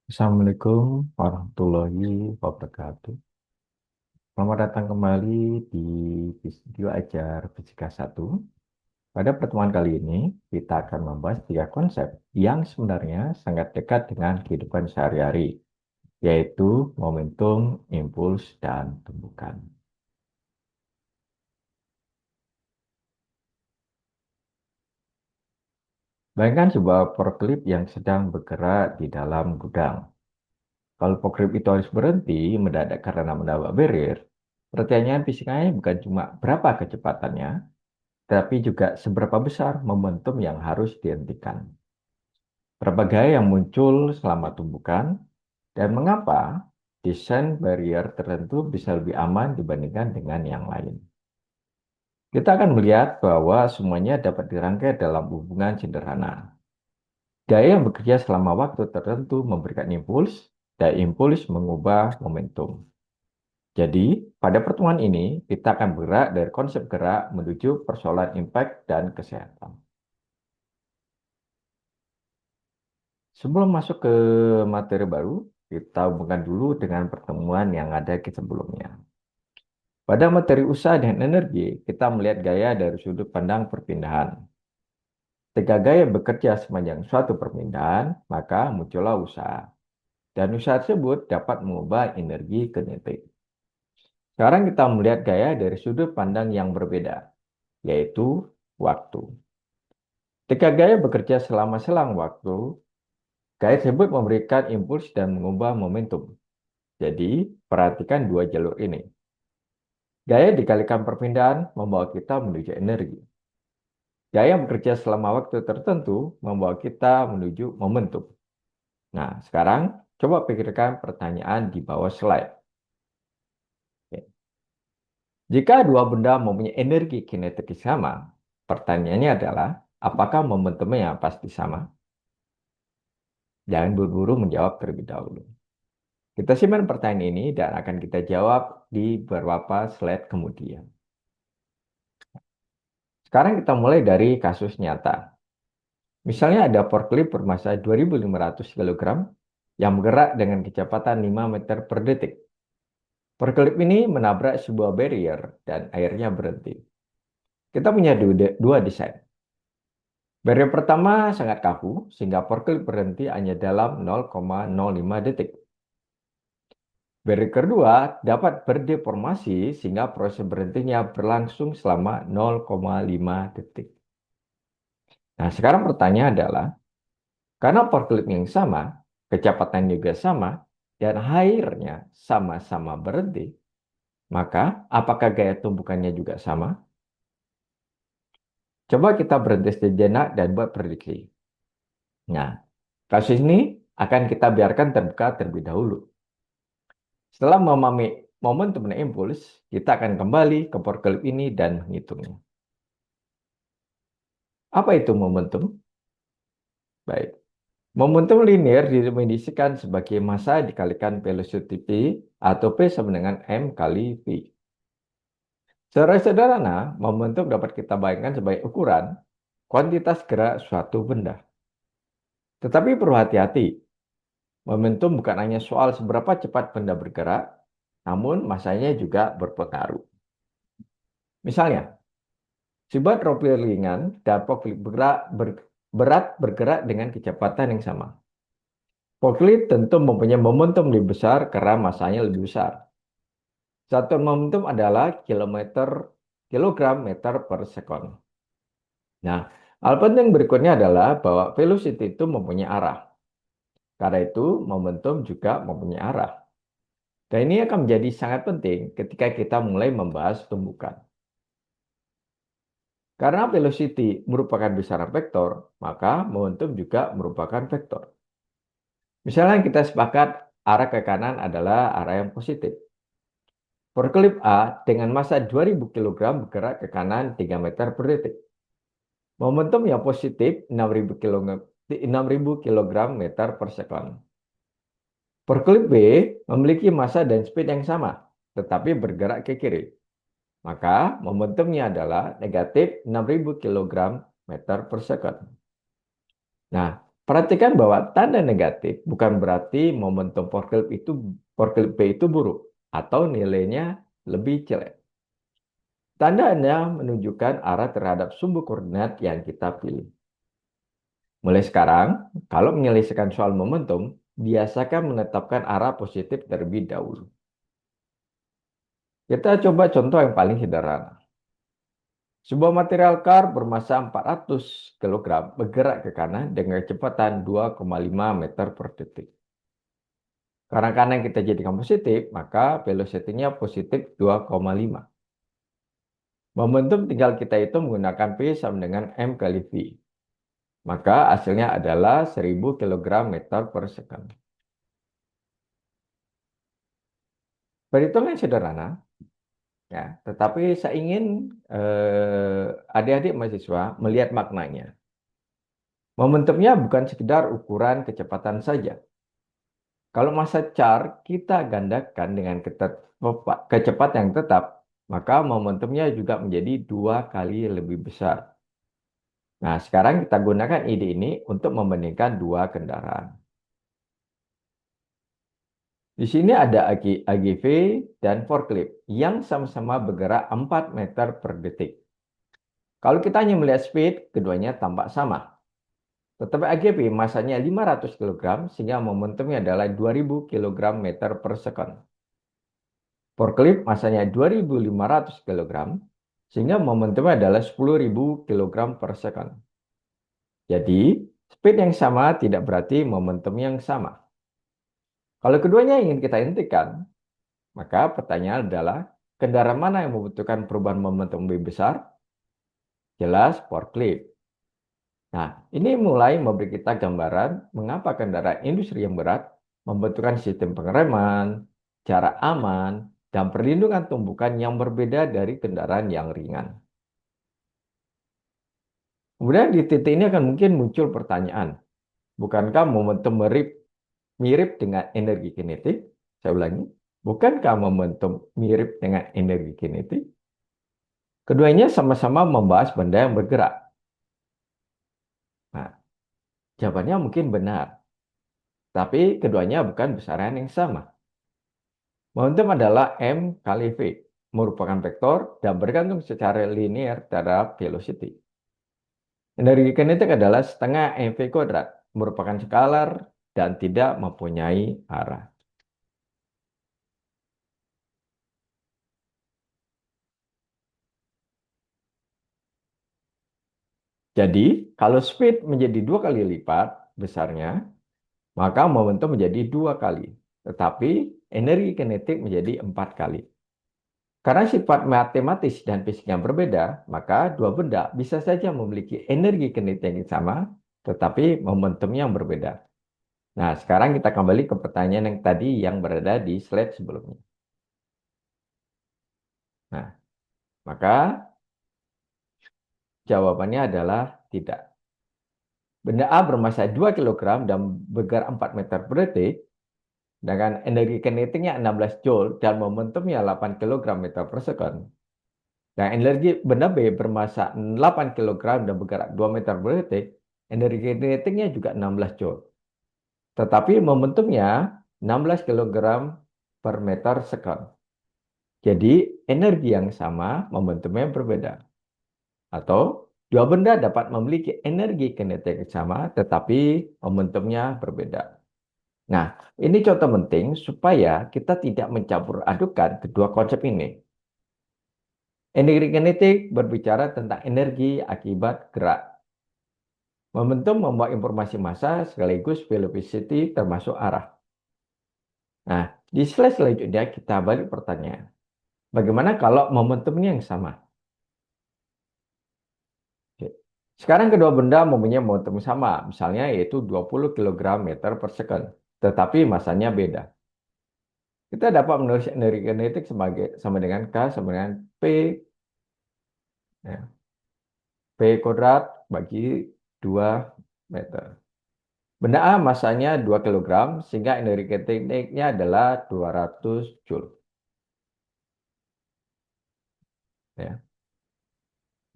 Assalamualaikum warahmatullahi wabarakatuh. Selamat datang kembali di video ajar Fisika 1. Pada pertemuan kali ini, kita akan membahas tiga konsep yang sebenarnya sangat dekat dengan kehidupan sehari-hari, yaitu momentum, impuls, dan tumbukan. Bayangkan sebuah forklift yang sedang bergerak di dalam gudang. Kalau forklift itu harus berhenti mendadak karena menabrak barrier, pertanyaan fisikanya bukan cuma berapa kecepatannya, tapi juga seberapa besar momentum yang harus dihentikan. Berapa gaya yang muncul selama tumbukan, dan mengapa desain barrier tertentu bisa lebih aman dibandingkan dengan yang lain. Kita akan melihat bahwa semuanya dapat dirangkai dalam hubungan sederhana. Gaya yang bekerja selama waktu tertentu memberikan impuls, dan impuls mengubah momentum. Jadi, pada pertemuan ini, kita akan bergerak dari konsep gerak menuju persoalan impact dan kesehatan. Sebelum masuk ke materi baru, kita hubungkan dulu dengan pertemuan yang ada di sebelumnya. Pada materi usaha dan energi, kita melihat gaya dari sudut pandang perpindahan. Ketika gaya bekerja sepanjang suatu perpindahan, maka muncullah usaha. Dan usaha tersebut dapat mengubah energi kinetik. Sekarang kita melihat gaya dari sudut pandang yang berbeda, yaitu waktu. Ketika gaya bekerja selama selang waktu, gaya tersebut memberikan impuls dan mengubah momentum. Jadi, perhatikan dua jalur ini. Gaya dikalikan perpindahan membawa kita menuju energi. Gaya yang bekerja selama waktu tertentu membawa kita menuju momentum. Nah, sekarang coba pikirkan pertanyaan di bawah slide. Oke. Jika dua benda mempunyai energi kinetik sama, pertanyaannya adalah, apakah momentumnya pasti sama? Jangan buru-buru menjawab terlebih dahulu. Kita simpan pertanyaan ini dan akan kita jawab di beberapa slide kemudian. Sekarang kita mulai dari kasus nyata. Misalnya ada forklift bermassa 2.500 kg yang bergerak dengan kecepatan 5 meter per detik. Forklift ini menabrak sebuah barrier dan akhirnya berhenti. Kita punya dua desain. Barrier pertama sangat kaku sehingga forklift berhenti hanya dalam 0,05 detik. Barrier kedua dapat berdeformasi sehingga proses berhentinya berlangsung selama 0,5 detik. Nah, sekarang pertanyaan adalah, karena forklift yang sama, kecepatan juga sama, dan akhirnya sama-sama berhenti, maka apakah gaya tumpukannya juga sama? Coba kita berhenti sejenak dan buat prediksi. Nah, kasus ini akan kita biarkan terbuka terlebih dahulu. Setelah memahami momentum dan impuls, kita akan kembali ke forklift ini dan menghitungnya. Apa itu momentum? Baik. Momentum linear didefinisikan sebagai massa dikalikan velocity v atau P sama dengan M kali V. Secara sederhana, momentum dapat kita bayangkan sebagai ukuran kuantitas gerak suatu benda. Tetapi perlu hati-hati, momentum bukan hanya soal seberapa cepat benda bergerak, namun massanya juga berpengaruh. Misalnya, sebuah tropi ringan dapat berat bergerak dengan kecepatan yang sama. Forklift tentu mempunyai momentum lebih besar karena massanya lebih besar. Satuan momentum adalah kilogram meter per sekon. Nah, hal penting berikutnya adalah bahwa velocity itu mempunyai arah. Karena itu, momentum juga mempunyai arah. Dan ini akan menjadi sangat penting ketika kita mulai membahas tumbukan. Karena velocity merupakan besaran vektor, maka momentum juga merupakan vektor. Misalnya kita sepakat arah ke kanan adalah arah yang positif. Forklift A dengan massa 2.000 kg bergerak ke kanan 3 meter per detik. Momentum yang positif 6.000 kg meter per sekon. Forklift B memiliki massa dan speed yang sama, tetapi bergerak ke kiri. Maka momentumnya adalah negatif 6.000 kg meter per sekon. Nah, Perhatikan bahwa tanda negatif bukan berarti momentum forklift B itu buruk atau nilainya lebih jelek. Tandanya menunjukkan arah terhadap sumber koordinat yang kita pilih. Mulai sekarang, kalau menyelesaikan soal momentum, biasakan menetapkan arah positif terlebih dahulu. Kita coba contoh yang paling sederhana. Sebuah material kar bermasa 400 kg bergerak ke kanan dengan kecepatan 2,5 meter per detik. Karena kanan kita jadikan positif, maka velocity-nya positif 2,5. Momentum tinggal kita hitung menggunakan P sama dengan M kali V. Maka hasilnya adalah 1000 kg meter per second. Perhitungan sederhana, ya, tetapi saya ingin adik-adik mahasiswa melihat maknanya. Momentumnya bukan sekedar ukuran kecepatan saja. Kalau masa char kita gandakan dengan kecepatan yang tetap, maka momentumnya juga menjadi 2 kali lebih besar. Nah, sekarang kita gunakan ide ini untuk membandingkan dua kendaraan. Di sini ada AGV dan forklift yang sama-sama bergerak 4 meter per detik. Kalau kita hanya melihat speed, keduanya tampak sama. Tetapi AGV masanya 500 kg sehingga momentumnya adalah 2000 kg meter per second. Forklift masanya 2500 kg sehingga momentumnya adalah 10.000 kg per second. Jadi, speed yang sama tidak berarti momentum yang sama. Kalau keduanya ingin kita hentikan, maka pertanyaan adalah kendaraan mana yang membutuhkan perubahan momentum lebih besar? Jelas forklift. Nah, ini mulai memberi kita gambaran mengapa kendaraan industri yang berat membutuhkan sistem pengereman, jarak aman, dan perlindungan tumbukan yang berbeda dari kendaraan yang ringan. Kemudian di titik ini akan mungkin muncul pertanyaan, bukankah momentum mirip dengan energi kinetik? Saya ulangi, bukankah momentum mirip dengan energi kinetik? Keduanya sama-sama membahas benda yang bergerak. Nah, jawabannya mungkin benar, tapi keduanya bukan besaran yang sama. Momentum adalah M kali V, merupakan vektor dan bergantung secara linear terhadap velocity. Energi kinetik adalah setengah mv kuadrat, merupakan skalar dan tidak mempunyai arah. Jadi, kalau speed menjadi 2 kali lipat besarnya, maka momentum menjadi 2 kali. Tetapi energi kinetik menjadi 4 kali. Karena sifat matematis dan fisik yang berbeda, maka dua benda bisa saja memiliki energi kinetik yang sama, tetapi momentumnya yang berbeda. Nah, sekarang kita kembali ke pertanyaan yang tadi yang berada di slide sebelumnya. Nah, maka jawabannya adalah tidak. Benda A bermasa 2 kg dan bergerak 4 meter per detik, dengan energi kinetiknya 16 joule dan momentumnya 8 kg meter per second. Dan energi benda B bermasa 8 kg dan bergerak 2 meter per detik, energi kinetiknya juga 16 joule. Tetapi momentumnya 16 kg per meter second. Jadi energi yang sama, momentumnya berbeda. Atau dua benda dapat memiliki energi kinetik yang sama, tetapi momentumnya berbeda. Nah, ini contoh penting supaya kita tidak mencampur adukan kedua konsep ini. Energi kinetik berbicara tentang energi akibat gerak. Momentum membawa informasi massa sekaligus velocity termasuk arah. Nah, di slide selanjutnya kita balik pertanyaan. Bagaimana kalau momentumnya yang sama? Oke. Sekarang kedua benda mempunyai momentum sama, misalnya yaitu 20 kg meter per second, tetapi masanya beda. Kita dapat menulis energi kinetik sama dengan K sama dengan P, ya, P kuadrat bagi 2 meter. Benda A masanya 2 kg, sehingga energi kinetiknya adalah 200 joule. Ya.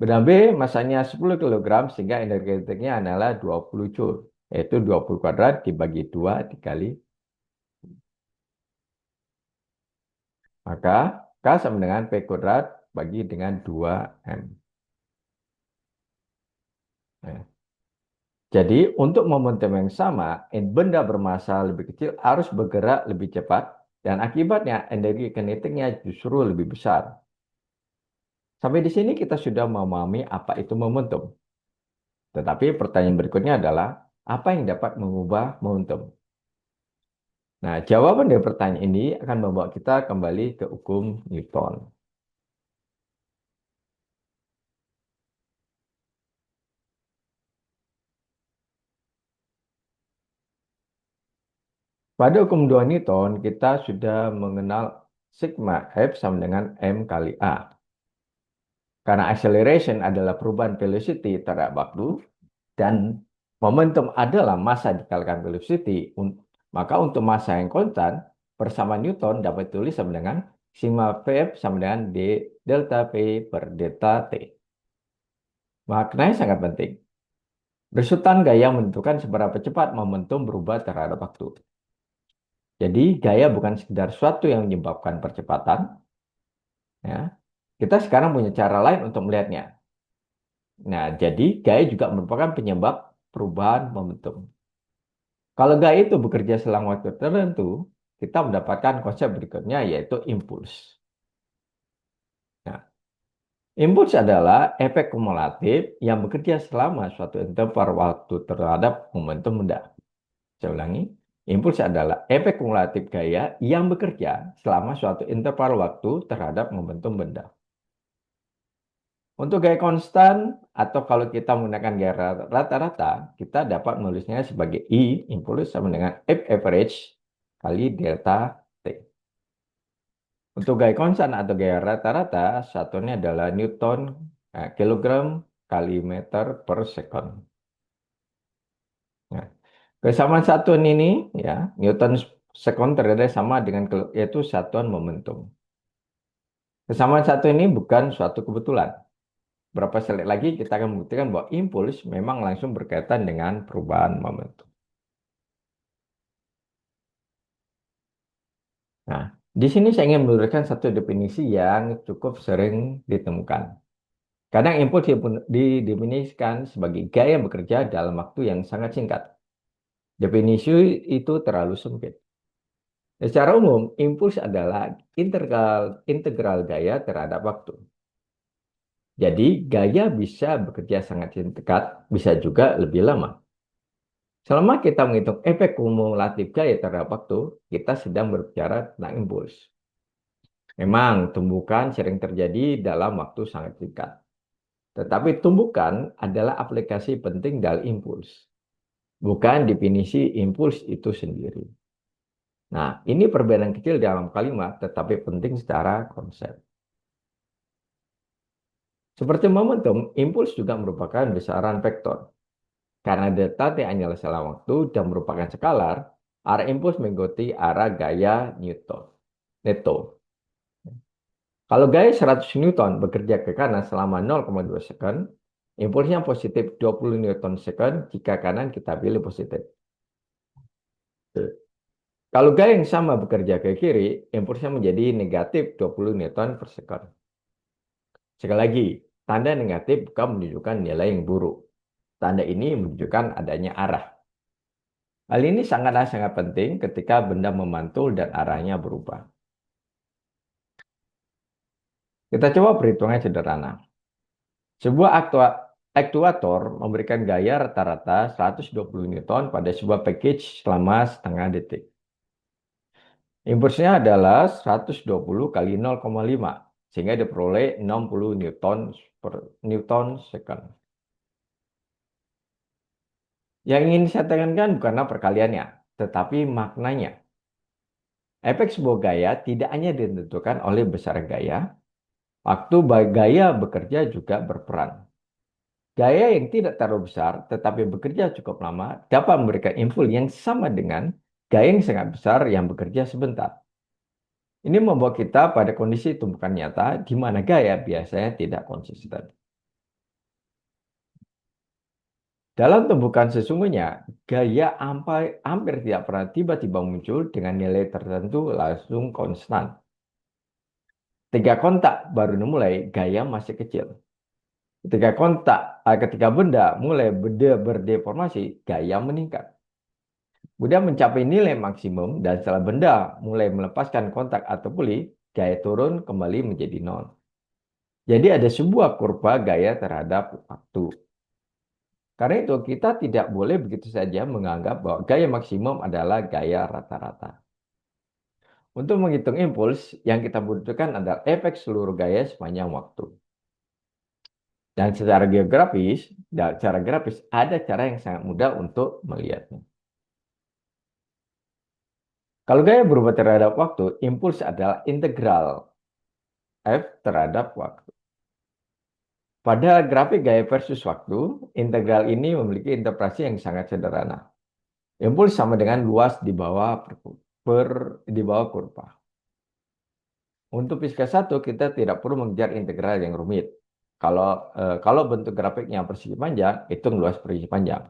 Benda B masanya 10 kg, sehingga energi kinetiknya adalah 20 joule. yaitu 20 kuadrat dibagi 2 dikali. Maka K sama dengan P kuadrat bagi dengan 2M. Nah, jadi untuk momentum yang sama, benda bermassa lebih kecil harus bergerak lebih cepat dan akibatnya energi kinetiknya justru lebih besar. Sampai di sini kita sudah memahami apa itu momentum. Tetapi pertanyaan berikutnya adalah, apa yang dapat mengubah momentum? Nah, jawaban dari pertanyaan ini akan membawa kita kembali ke hukum Newton. Pada hukum 2 Newton, kita sudah mengenal sigma F sama dengan M kali A. Karena acceleration adalah perubahan velocity terhadap waktu, dan momentum adalah massa dikalikan velocity, maka untuk massa yang konstan, bersama Newton dapat ditulis sama dengan sigma F sama dengan D delta P per delta T. Maknanya sangat penting. Besutan gaya menentukan seberapa cepat momentum berubah terhadap waktu. Jadi gaya bukan sekedar suatu yang menyebabkan percepatan. Ya. Kita sekarang punya cara lain untuk melihatnya. Nah, jadi gaya juga merupakan penyebab perubahan momentum. Kalau gaya itu bekerja selang waktu tertentu, kita mendapatkan konsep berikutnya yaitu impuls. Nah, impuls adalah efek kumulatif yang bekerja selama suatu interval waktu terhadap momentum benda. Saya ulangi, impuls adalah efek kumulatif gaya yang bekerja selama suatu interval waktu terhadap momentum benda. Untuk gaya konstan, atau kalau kita menggunakan gaya rata-rata, kita dapat menulisnya sebagai I, impuls sama dengan F average kali delta T. Untuk gaya konstan atau gaya rata-rata, satuannya adalah Newton kilogram kali meter per second. Nah, kesamaan satuan ini, ya, Newton second terdapat sama dengan yaitu satuan momentum. Kesamaan satu ini bukan suatu kebetulan. Berapa slide lagi kita akan membuktikan bahwa impuls memang langsung berkaitan dengan perubahan momentum. Nah, di sini saya ingin memberikan satu definisi yang cukup sering ditemukan. Kadang impuls didefinisikan sebagai gaya bekerja dalam waktu yang sangat singkat. Definisi itu terlalu sempit. Secara umum, impuls adalah integral gaya terhadap waktu. Jadi, gaya bisa bekerja sangat singkat, bisa juga lebih lama. Selama kita menghitung efek kumulatif gaya terhadap waktu, kita sedang berbicara tentang impuls. Memang, tumbukan sering terjadi dalam waktu sangat singkat. Tetapi tumbukan adalah aplikasi penting dari impuls, bukan definisi impuls itu sendiri. Nah, ini perbedaan kecil dalam kalimat, tetapi penting secara konsep. Seperti momentum, impuls juga merupakan besaran vektor. Karena delta T hanyalah salah waktu dan merupakan skalar, arah impuls mengikuti arah gaya Newton. Neto. Kalau gaya 100 Newton bekerja ke kanan selama 0,2 second, impulsnya positif 20 Newton second jika kanan kita pilih positif. Kalau gaya yang sama bekerja ke kiri, impulsnya menjadi negatif 20 Newton per second. Sekali lagi, tanda negatif bukan menunjukkan nilai yang buruk. Tanda ini menunjukkan adanya arah. Hal ini sangat penting ketika benda memantul dan arahnya berubah. Kita coba perhitungan sederhana. Sebuah aktuator memberikan gaya rata-rata 120 Newton pada sebuah package selama setengah detik. Impulsnya adalah 120 kali 0,5, sehingga diperoleh 60 Newton per Newton second. Yang ingin saya tekankan bukanlah perkaliannya, tetapi maknanya. Efek sebuah gaya tidak hanya ditentukan oleh besar gaya, waktu gaya bekerja juga berperan. Gaya yang tidak terlalu besar tetapi bekerja cukup lama dapat memberikan impuls yang sama dengan gaya yang sangat besar yang bekerja sebentar. Ini membawa kita pada kondisi tumpukan nyata di mana gaya biasanya tidak konsisten. Dalam tumbukan sesungguhnya, gaya hampir tidak pernah tiba-tiba muncul dengan nilai tertentu langsung konstan. Ketika kontak baru mulai, gaya masih kecil. Ketika benda mulai berdeformasi, gaya meningkat. Kemudian mencapai nilai maksimum dan setelah benda mulai melepaskan kontak atau pulih, gaya turun kembali menjadi nol. Jadi ada sebuah kurva gaya terhadap waktu. Karena itu kita tidak boleh begitu saja menganggap bahwa gaya maksimum adalah gaya rata-rata. Untuk menghitung impuls, yang kita butuhkan adalah efek seluruh gaya sepanjang waktu. Dan secara grafis ada cara yang sangat mudah untuk melihatnya. Kalau gaya berubah terhadap waktu, impuls adalah integral F terhadap waktu. Pada grafik gaya versus waktu, integral ini memiliki interpretasi yang sangat sederhana. Impuls sama dengan luas di bawah kurva. Untuk fisika satu, kita tidak perlu mengejar integral yang rumit. Kalau bentuk grafiknya persegi panjang, hitung luas persegi panjang.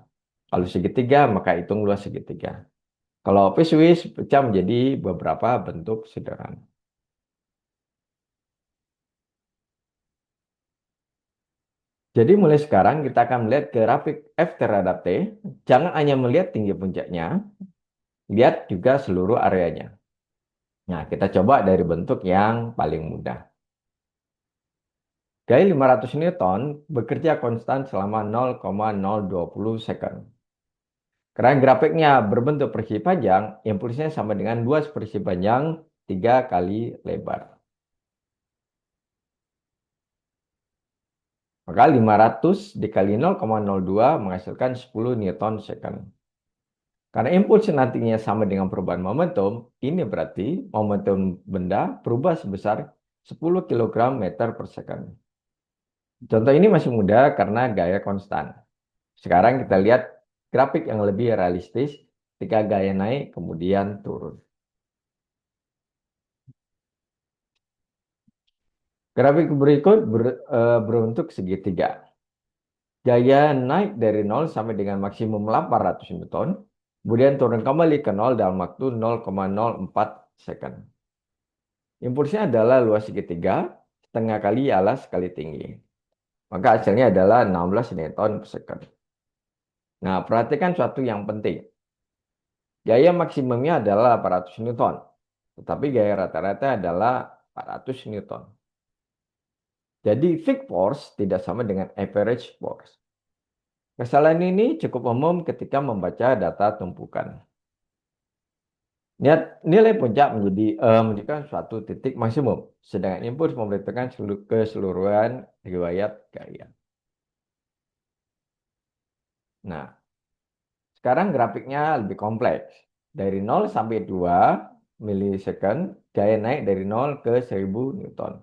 Kalau segitiga, maka hitung luas segitiga. Kalau visuis, pecah menjadi beberapa bentuk sederhana. Jadi mulai sekarang kita akan melihat grafik F terhadap T. Jangan hanya melihat tinggi puncaknya, lihat juga seluruh areanya. Nah, kita coba dari bentuk yang paling mudah. Gaya 500 Newton bekerja konstan selama 0,020 second. Karena grafiknya berbentuk persegi panjang, impulsnya sama dengan luas persegi panjang 3 kali lebar. Maka 500 dikali 0,02 menghasilkan 10 Newton second. Karena impuls nantinya sama dengan perubahan momentum, ini berarti momentum benda berubah sebesar 10 kg meter per second. Contoh ini masih mudah karena gaya konstan. Sekarang kita lihat grafik yang lebih realistis ketika gaya naik kemudian turun. Grafik berikut berbentuk segitiga. Gaya naik dari 0 sampai dengan maksimum 800 Newton, kemudian turun kembali ke 0 dalam waktu 0,04 second. Impulsnya adalah luas segitiga, setengah kali alas kali tinggi. Maka hasilnya adalah 16 Newton per second. Nah, perhatikan suatu yang penting. Gaya maksimumnya adalah 800 Newton, tetapi gaya rata-rata adalah 400 Newton. Jadi, peak force tidak sama dengan average force. Kesalahan ini cukup umum ketika membaca data tumpukan. Nilai puncak menunjukkan suatu titik maksimum, sedangkan impuls memberitakan keseluruhan riwayat gaya. Nah, sekarang grafiknya lebih kompleks. Dari 0 sampai 2 milisecond, gaya naik dari 0 ke 1000 Newton.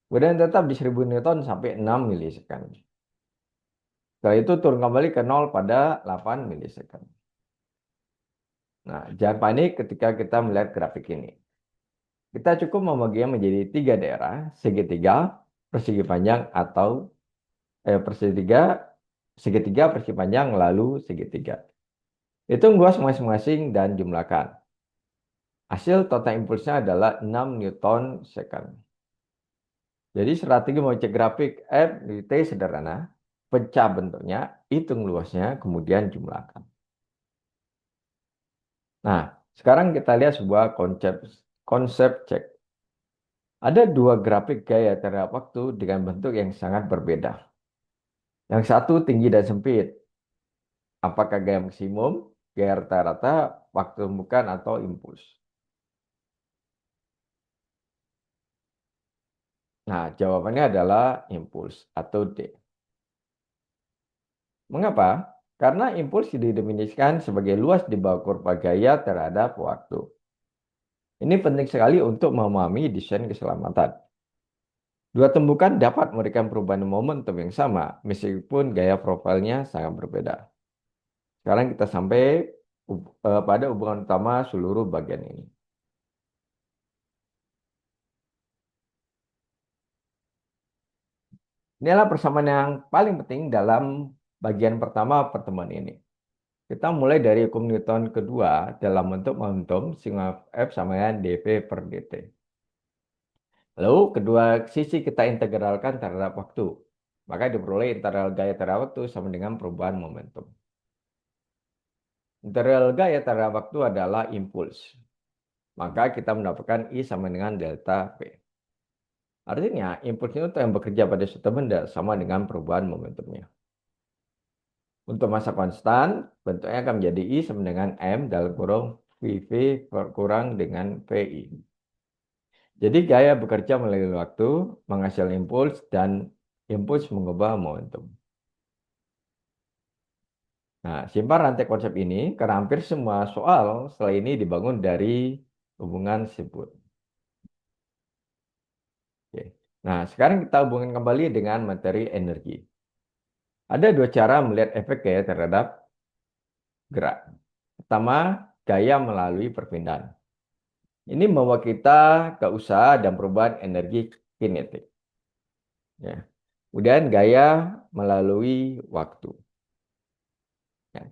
Kemudian tetap di 1000 Newton sampai 6 milisecond. Setelah itu turun kembali ke 0 pada 8 milisecond. Nah, jangan panik ketika kita melihat grafik ini. Kita cukup membaginya menjadi 3 daerah, segitiga, persegi panjang, atau persegi segitiga, persegi panjang, lalu segitiga. Hitung luas masing-masing dan jumlahkan. Hasil total impulsnya adalah 6 Newton second. Jadi strategi mengecek grafik F di T sederhana. Pecah bentuknya, hitung luasnya, kemudian jumlahkan. Nah, sekarang kita lihat sebuah konsep cek. Ada dua grafik gaya terhadap waktu dengan bentuk yang sangat berbeda. Yang satu tinggi dan sempit. Apakah gaya maksimum, gaya rata-rata, waktu rembukan, atau impuls? Nah, jawabannya adalah impuls atau D. Mengapa? Karena impuls didefinisikan sebagai luas di bawah kurva gaya terhadap waktu. Ini penting sekali untuk memahami desain keselamatan. Dua tumbukan dapat memberikan perubahan momentum yang sama, meskipun gaya profilnya sangat berbeda. Sekarang kita sampai pada hubungan utama seluruh bagian ini. Inilah persamaan yang paling penting dalam bagian pertama pertemuan ini. Kita mulai dari hukum Newton kedua dalam bentuk momentum sigma F sama dengan dV per dt. Lalu kedua sisi kita integralkan terhadap waktu. Maka diperoleh integral gaya terhadap waktu sama dengan perubahan momentum. Integral gaya terhadap waktu adalah impuls. Maka kita mendapatkan I sama dengan delta V. Artinya, impuls itu yang bekerja pada suatu benda sama dengan perubahan momentumnya. Untuk massa konstan, bentuknya akan menjadi I sama dengan M dalam kurung VV kurang dengan VI. Jadi gaya bekerja melalui waktu, menghasilkan impuls, dan impuls mengubah momentum. Nah, simpan rantai konsep ini karena hampir semua soal setelah ini dibangun dari hubungan tersebut. Oke. Nah, sekarang kita hubungkan kembali dengan materi energi. Ada dua cara melihat efek gaya terhadap gerak. Pertama, gaya melalui perpindahan. Ini membawa kita ke usaha dan perubahan energi kinetik. Ya. Kemudian gaya melalui waktu. Ya.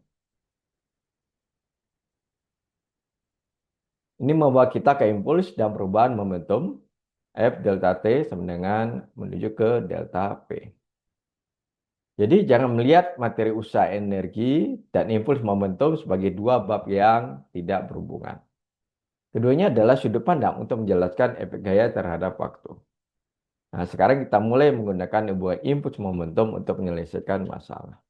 Ini membawa kita ke impuls dan perubahan momentum F delta T sama dengan menuju ke delta P. Jadi jangan melihat materi usaha energi dan impuls momentum sebagai dua bab yang tidak berhubungan. Keduanya adalah sudut pandang untuk menjelaskan efek gaya terhadap waktu. Nah, sekarang kita mulai menggunakan sebuah impuls momentum untuk menyelesaikan masalah.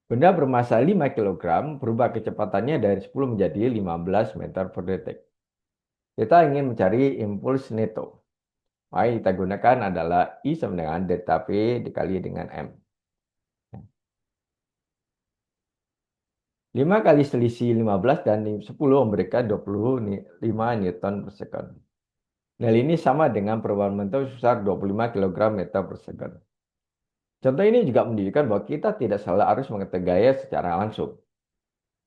Benda bermassa 5 kg berubah kecepatannya dari 10 menjadi 15 meter per detik. Kita ingin mencari impuls neto. Maka yang kita gunakan adalah I sama dengan delta P dikali dengan M. 5 kali selisih 15 dan 10 memberikan 25 Newton per second. Nilai ini sama dengan perubahan momentum sebesar 25 kg meter per second. Contoh ini juga menunjukkan bahwa kita tidak selalu harus mengetahui gaya secara langsung.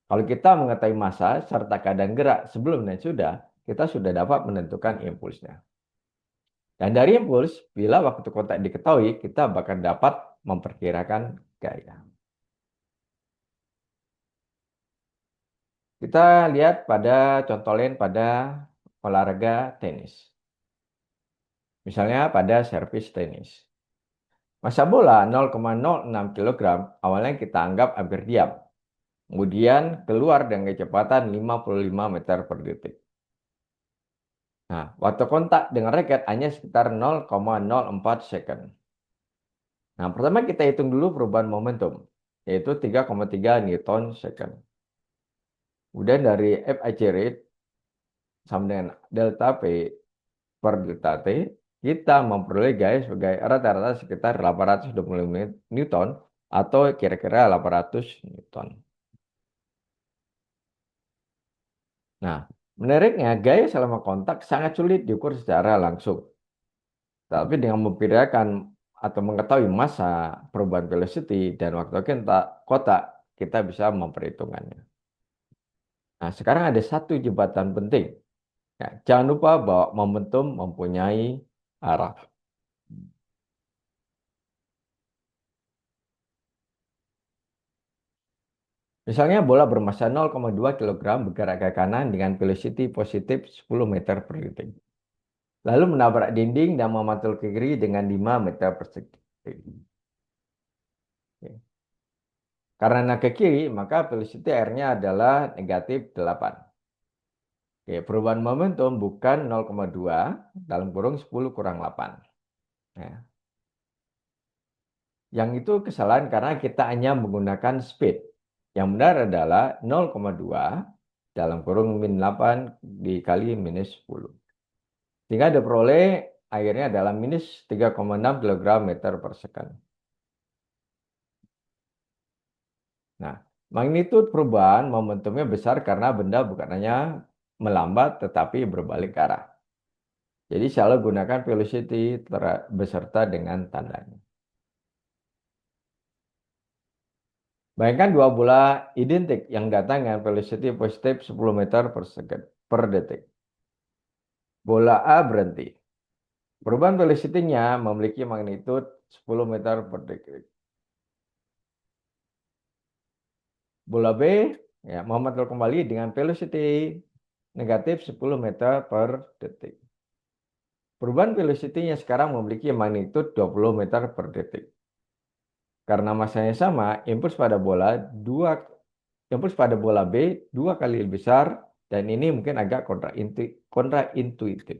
Kalau kita mengetahui massa serta keadaan gerak sebelum dan sudah, kita sudah dapat menentukan impulsnya. Dan dari impuls, bila waktu kontak diketahui, kita bahkan dapat memperkirakan gaya. Kita lihat pada contoh lain pada olahraga tenis. Misalnya pada servis tenis. Massa bola 0,06 kg awalnya kita anggap hampir diam. Kemudian keluar dengan kecepatan 55 meter per detik. Nah, waktu kontak dengan raket hanya sekitar 0,04 second. Nah, pertama kita hitung dulu perubahan momentum, yaitu 3,3 Newton second. Kemudian dari FIC rate sama dengan delta P per delta T, kita memperoleh gaya sebagai rata-rata sekitar 820 Newton atau kira-kira 800 Newton. Nah, menariknya gaya selama kontak sangat sulit diukur secara langsung. Tapi dengan memperkirakan atau mengetahui massa, perubahan velocity, dan waktu kotak, kita bisa memperhitungkannya. Nah, sekarang ada satu jembatan penting. Ya, jangan lupa bahwa momentum mempunyai arah. Misalnya bola bermassa 0,2 kg bergerak ke kanan dengan velocity positif 10 meter per detik. Lalu menabrak dinding dan memantul ke kiri dengan 5 meter per detik. Oke. Karena ke kiri, maka velocity R-nya adalah negatif 8. Oke, perubahan momentum bukan 0,2 dalam kurung 10 kurang 8. Ya. Yang itu kesalahan karena kita hanya menggunakan speed. Yang benar adalah 0,2 dalam kurung min 8 dikali minus 10. Sehingga diperoleh akhirnya adalah minus 3,6 kg meter per second. Nah, magnitud perubahan momentumnya besar karena benda bukan hanya melambat tetapi berbalik arah. Jadi selalu gunakan velocity beserta dengan tandanya. Bayangkan dua bola identik yang datang dengan velocity positif 10 meter per detik. Bola A berhenti. Perubahan velocity-nya memiliki magnitud 10 meter per detik. Bola B ya, memantul kembali dengan velocity negatif 10 meter per detik. Perubahan velocity-nya sekarang memiliki magnitud 20 meter per detik. Karena masanya sama, impuls pada bola B dua kali lebih besar dan ini mungkin agak kontraintuitif.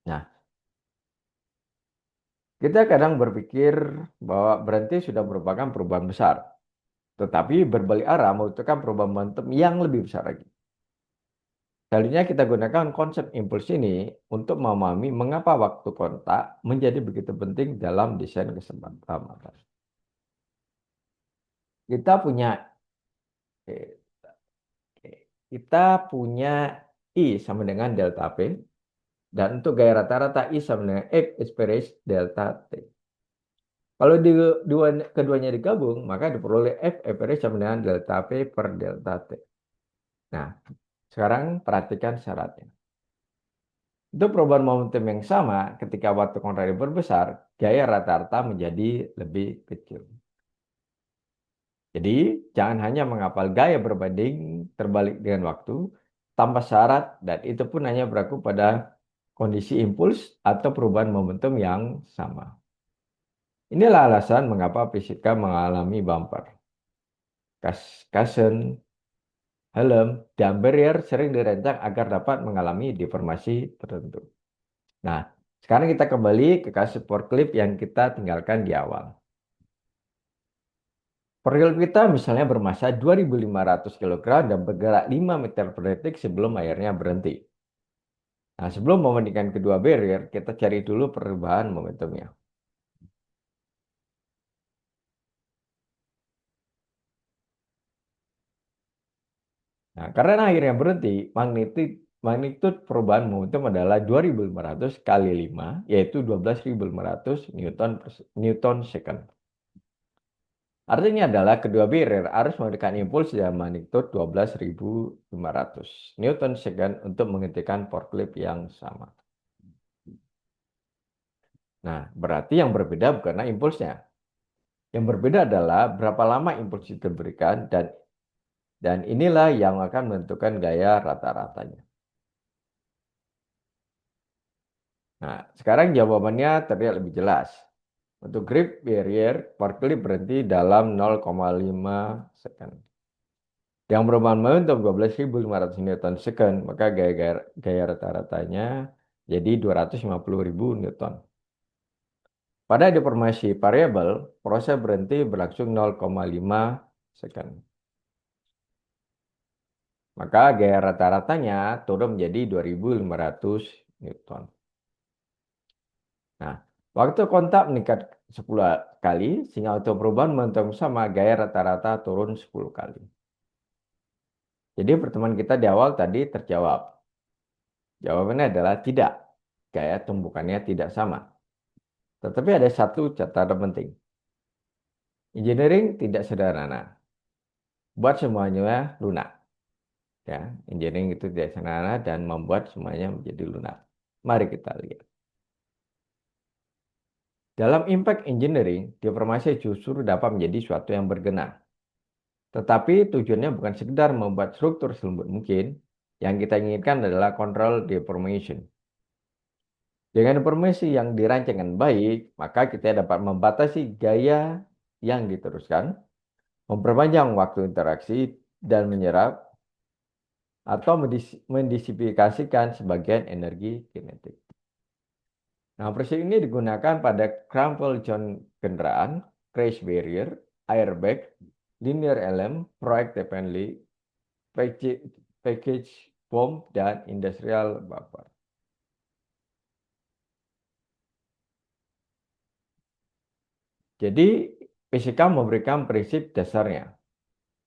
Nah, kita kadang berpikir bahwa berhenti sudah merupakan perubahan besar, tetapi berbalik arah membutuhkan perubahan momentum yang lebih besar lagi. Selanjutnya kita gunakan konsep impuls ini untuk memahami mengapa waktu kontak menjadi begitu penting dalam desain keselamatan. Kita punya eh, kita punya I sama dengan delta P dan untuk gaya rata-rata I sama dengan F average delta T. Kalau keduanya digabung, maka diperoleh F average sama dengan delta P per delta T. Nah, sekarang perhatikan syaratnya. Untuk perubahan momentum yang sama, ketika waktu kontrari berbesar, gaya rata-rata menjadi lebih kecil. Jadi, jangan hanya menghafal gaya berbanding terbalik dengan waktu, tanpa syarat, dan itu pun hanya berlaku pada kondisi impuls atau perubahan momentum yang sama. Inilah alasan mengapa fisika mengalami bumper, cushion, helm, dan barrier sering dirancang agar dapat mengalami deformasi tertentu. Nah, sekarang kita kembali ke kasus forklift yang kita tinggalkan di awal. Forklift kita misalnya bermasa 2.500 kg dan bergerak 5 meter per detik sebelum akhirnya berhenti. Nah, sebelum membandingkan kedua barrier, kita cari dulu perubahan momentumnya. Nah, karena akhirnya berhenti, magnitud perubahan momentum adalah 2.500 kali 5, yaitu 12.500 Newton second. Artinya adalah kedua barrier harus memberikan impuls dan magnitud 12.500 Newton second untuk menghentikan forklift yang sama. Nah, berarti yang berbeda bukanlah impulsnya. Yang berbeda adalah berapa lama impuls itu diberikan dan inilah yang akan menentukan gaya rata-ratanya. Nah, sekarang jawabannya terlihat lebih jelas. Untuk grip barrier, forklift berhenti dalam 0,5 second. Yang perubahan momentum 12.500 Newton second, maka gaya rata-ratanya jadi 250.000 Newton. Pada deformasi variabel, proses berhenti berlangsung 0,5 second. Maka gaya rata-ratanya turun menjadi 2.500 Newton. Nah, waktu kontak meningkat 10 kali, sehingga untuk perubahan momentum sama, gaya rata-rata turun 10 kali. Jadi pertemuan kita di awal tadi terjawab. Jawabannya adalah tidak. Gaya tumbukannya tidak sama. Tetapi ada satu catatan penting. Engineering tidak sederhana. Buat semuanya lunak. Ya, engineering itu tidak sederhana dan membuat semuanya menjadi lunak. Mari kita lihat. Dalam impact engineering, deformasi justru dapat menjadi suatu yang berguna. Tetapi tujuannya bukan sekedar membuat struktur selembut mungkin, yang kita inginkan adalah control deformation. Dengan deformasi yang dirancang dengan baik, maka kita dapat membatasi gaya yang diteruskan, memperpanjang waktu interaksi, dan menyerap atau mendisifikasikan sebagian energi kinetik. Nah, prinsip ini digunakan pada crumple John kendaraan, crash barrier, airbag, linear elem, proactive handling, package bomb, dan industrial buffer. Jadi, fisika memberikan prinsip dasarnya.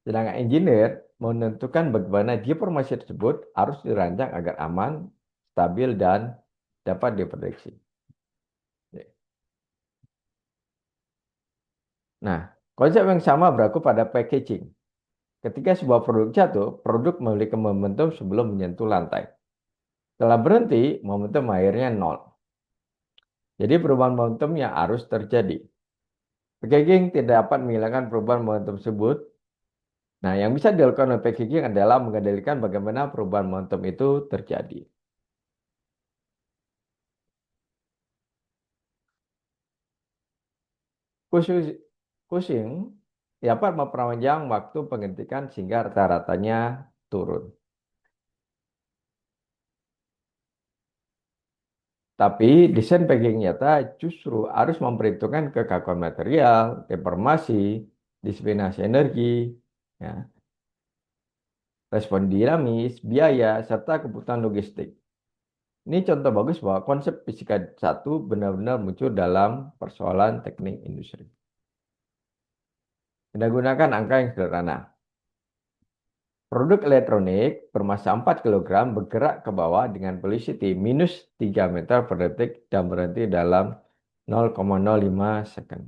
Sedangkan engineer menentukan bagaimana deformasi tersebut harus dirancang agar aman, stabil, dan dapat diprediksi. Nah, konsep yang sama berlaku pada packaging. Ketika sebuah produk jatuh, produk memiliki momentum sebelum menyentuh lantai. Setelah berhenti, momentum akhirnya nol. Jadi perubahan momentum yang harus terjadi. Packaging tidak dapat menghilangkan perubahan momentum tersebut. Nah, yang bisa dilakukan oleh packaging adalah mengendalikan bagaimana perubahan momentum itu terjadi. Khusus, Cushing dapat memperpanjang waktu pengetikan sehingga rata-ratanya turun. Tapi desain packaging nyata justru harus memperhitungkan kekakuan material, deformasi, disiplinasi energi, ya, respon dinamis, biaya, serta kebutuhan logistik. Ini contoh bagus bahwa konsep fisika satu benar-benar muncul dalam persoalan teknik industri. Kita gunakan angka yang sederhana. Produk elektronik bermasa 4 kilogram bergerak ke bawah dengan velocity minus 3 meter per detik dan berhenti dalam 0,05 second.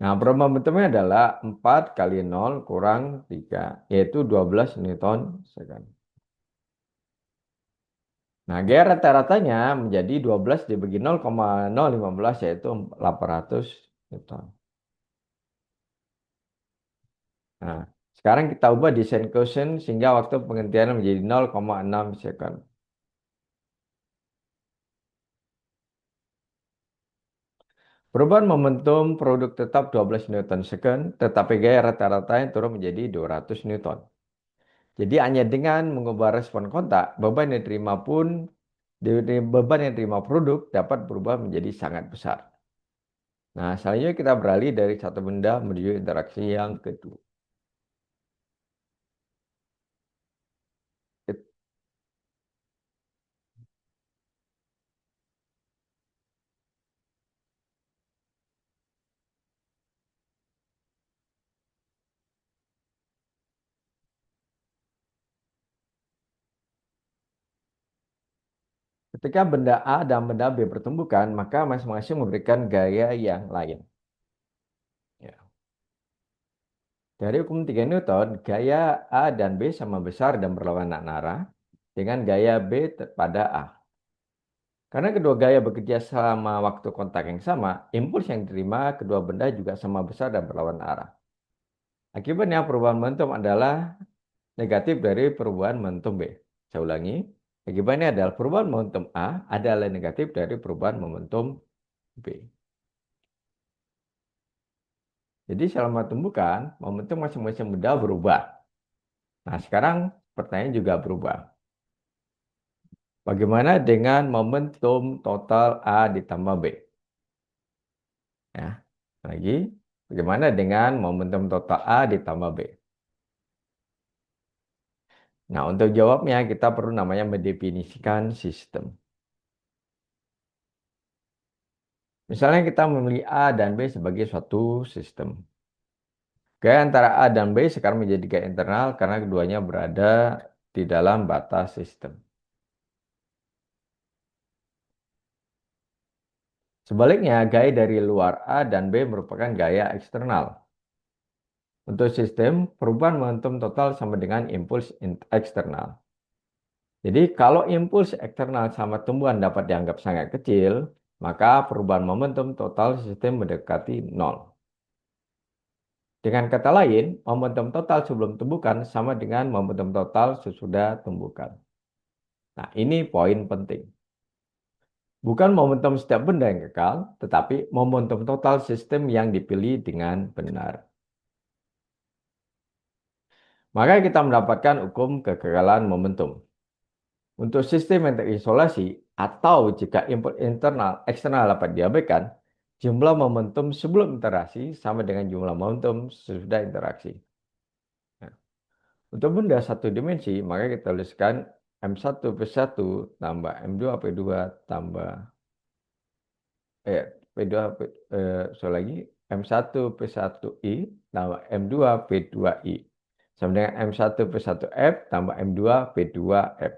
Nah, perubahan momentumnya adalah 4 kali 0 kurang 3, yaitu 12 Newton second. Nah, gaya rata-ratanya menjadi 12 dibagi 0,015, yaitu 800 Newton. Nah, sekarang kita ubah desain quotient sehingga waktu penghentian menjadi 0,6 second. Perubahan momentum produk tetap 12 Newton second, tetapi gaya rata-ratanya turun menjadi 200 Newton. Jadi hanya dengan mengubah respon kontak, beban yang diterima produk dapat berubah menjadi sangat besar. Nah, selanjutnya kita beralih dari satu benda menuju interaksi yang kedua. Ketika benda A dan benda B bertumbukan, maka masing-masing memberikan gaya yang lain. Ya. Dari hukum 3 Newton, gaya A dan B sama besar dan berlawanan arah dengan gaya B pada A. Karena kedua gaya bekerja sama waktu kontak yang sama, impuls yang diterima kedua benda juga sama besar dan berlawanan arah. Akibatnya perubahan momentum adalah negatif dari perubahan momentum B. Saya ulangi, akibatnya adalah perubahan momentum A adalah negatif dari perubahan momentum B. Jadi selama tumbukan, momentum masing-masing benda berubah. Nah, sekarang pertanyaan juga berubah. Bagaimana dengan momentum total A ditambah B? Ya, lagi, bagaimana dengan momentum total A ditambah B? Nah, untuk jawabnya kita perlu namanya mendefinisikan sistem. Misalnya kita memilih A dan B sebagai suatu sistem. Gaya antara A dan B sekarang menjadi gaya internal karena keduanya berada di dalam batas sistem. Sebaliknya, gaya dari luar A dan B merupakan gaya eksternal. Untuk sistem, perubahan momentum total sama dengan impuls eksternal. Jadi, kalau impuls eksternal sama tumbuhan dapat dianggap sangat kecil, maka perubahan momentum total sistem mendekati nol. Dengan kata lain, momentum total sebelum tumbukan sama dengan momentum total sesudah tumbukan. Nah, ini poin penting. Bukan momentum setiap benda yang kekal, tetapi momentum total sistem yang dipilih dengan benar. Maka kita mendapatkan hukum kekekalan momentum. Untuk sistem yang terisolasi atau jika input internal eksternal dapat diabaikan, jumlah momentum sebelum interaksi sama dengan jumlah momentum sesudah interaksi. Nah, untuk benda satu dimensi, maka kita tuliskan M1 P1 tambah M2 P2 tambah P2 lagi M1 P1I tambah M2 P2I sama dengan M1 P1F tambah M2 P2F.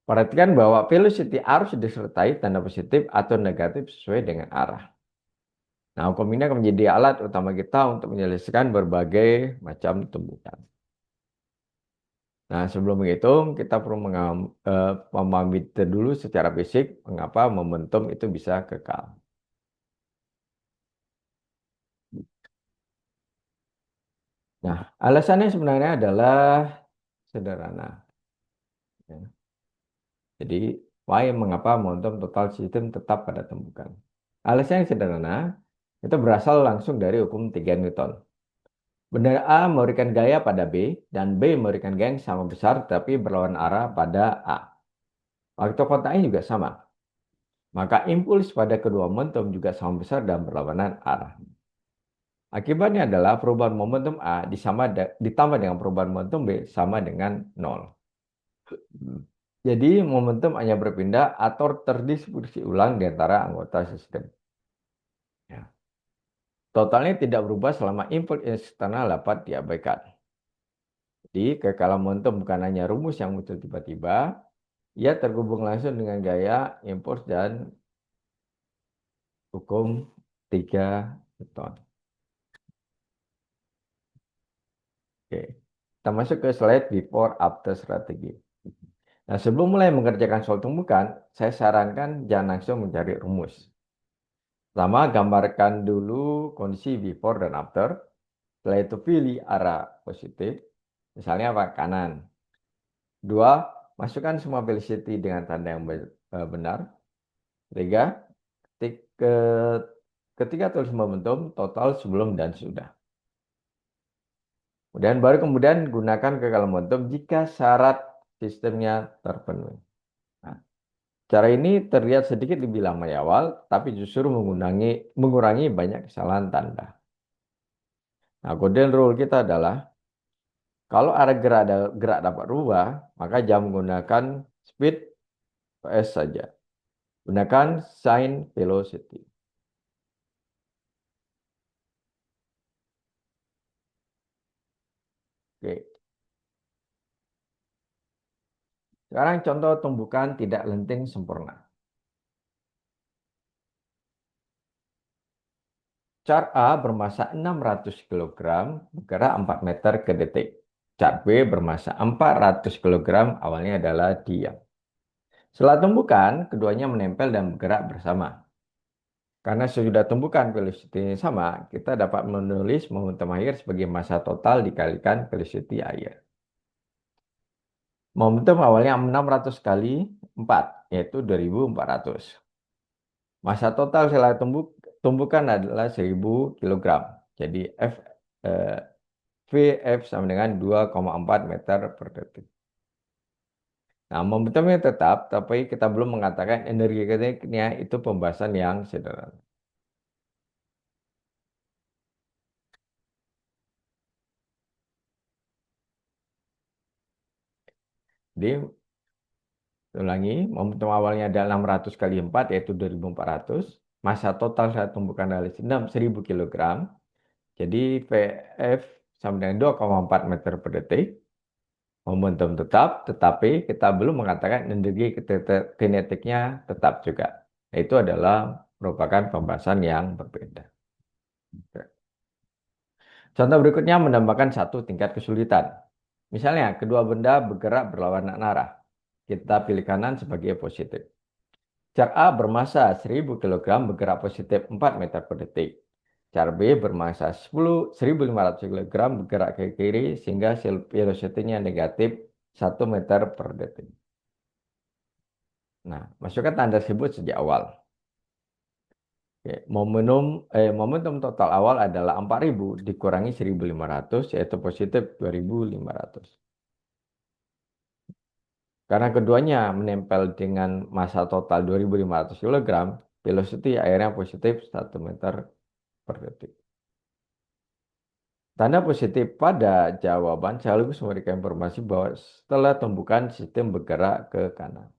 Perhatikan bahwa velocity harus disertai tanda positif atau negatif sesuai dengan arah. Nah, hukum ini akan menjadi alat utama kita untuk menyelesaikan berbagai macam tumbukan. Nah, sebelum menghitung, kita perlu memahami dulu secara fisik mengapa momentum itu bisa kekal. Nah, alasannya sebenarnya adalah sederhana. Ya. Jadi, mengapa momentum total sistem tetap pada tumbukan? Alasan yang sederhana, itu berasal langsung dari hukum 3 Newton. Benda A memberikan gaya pada B, dan B memberikan gaya yang sama besar tapi berlawan arah pada A. Waktu kontaknya juga sama. Maka impuls pada kedua momentum juga sama besar dan berlawanan arah. Akibatnya adalah perubahan momentum A ditambah dengan perubahan momentum B sama dengan nol. Jadi momentum hanya berpindah atau terdistribusi ulang di antara anggota sistem. Ya. Totalnya tidak berubah selama impuls eksternal dapat diabaikan. Jadi kekalahan momentum bukan hanya rumus yang muncul tiba-tiba, ia terhubung langsung dengan gaya, impuls, dan hukum 3 Newton. Oke. Kita masuk ke slide before after strategi. Nah, sebelum mulai mengerjakan soal tumbukan, saya sarankan jangan langsung mencari rumus. Pertama, gambarkan dulu kondisi before dan after. Setelah itu pilih arah positif, misalnya apa? Kanan. Dua, masukkan semua velocity dengan tanda yang benar. Tiga, ketik- ke- ketiga tulis momentum total sebelum dan sudah. Kemudian gunakan kekalahan momentum jika syarat sistemnya terpenuhi. Nah, cara ini terlihat sedikit lebih lama di awal, tapi justru mengurangi banyak kesalahan tanda. Nah, golden rule kita adalah kalau arah gerak dapat berubah, maka jangan menggunakan speed PS saja. Gunakan sign velocity. Oke. Sekarang contoh tumbukan tidak lenting sempurna. Chart A bermasa 600 kg, bergerak 4 meter ke detik. Chart B bermasa 400 kg, awalnya adalah diam. Setelah tumbukan, keduanya menempel dan bergerak bersama. Karena sudah tumbukan velocity sama, kita dapat menulis momentum air sebagai massa total dikalikan velocity air. Momentum awalnya 600 kali 4, yaitu 2400. Massa total setelah tumbukan adalah 1000 kg. Jadi eh, VF sama dengan 2,4 meter per detik. Nah, momentumnya tetap, tapi kita belum mengatakan energi kinetiknya itu pembahasan yang sederhana. Jadi, ulangi, momentum awalnya adalah 600 kali 4, yaitu 2400. Massa total saat tumbukan adalah 1000 kg. Jadi, VF sama dengan 2,4 meter per detik. Momentum tetap, tetapi kita belum mengatakan energi kinetiknya tetap juga. Itu adalah merupakan pembahasan yang berbeda. Contoh berikutnya menambahkan satu tingkat kesulitan. Misalnya, kedua benda bergerak berlawanan arah. Kita pilih kanan sebagai positif. Car A bermasa 1000 kg bergerak positif 4 meter per detik. Car B bermasa 1500 kg bergerak ke kiri sehingga velocity-nya negatif 1 meter per detik. Nah, masukkan tanda tersebut sejak awal. Oke, momentum total awal adalah 4000 dikurangi 1500 yaitu positif 2500. Karena keduanya menempel dengan massa total 2500 kg, velocity airnya positif 1 meter per detik. Tanda positif pada jawaban sekaligus memberikan informasi bahwa setelah tumbukan sistem bergerak ke kanan.